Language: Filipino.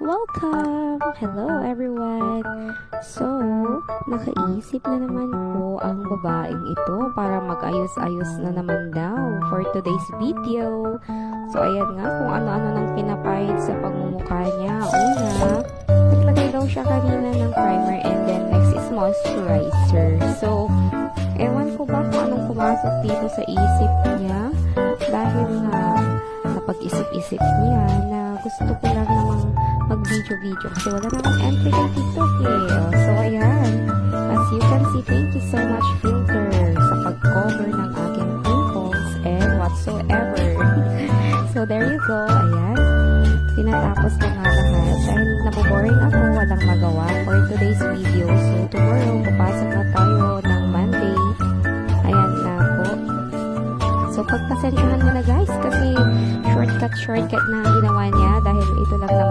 Welcome! Hello everyone! So, nakaisip na naman po ang babaeng ito para mag-ayos-ayos na naman daw for today's video. So, ayan nga kung ano-ano nang pinapahid sa pagmumukha niya. Una, naglagay daw siya kanina ng primer and then next is moisturizer. So, ewan ko ba kung anong pumasok dito sa isip niya dahil nga napag-isip-isip niya na gusto ko lang namang mag-video kasi wala namang entry kay TikTok eh. So, ayan. As you can see, thank you so much filter sa pag-cover ng aking pimples and whatsoever. So, there you go. Ayan. Tinatapos na nga lahat dahil naboboring ako, walang magawa for today's video. So, tomorrow, papasok na tayo ng Monday. Ayan na po. So, pagpasensyahan mo na guys kasi shortcut na ang ginawa niya dahil ito lang naman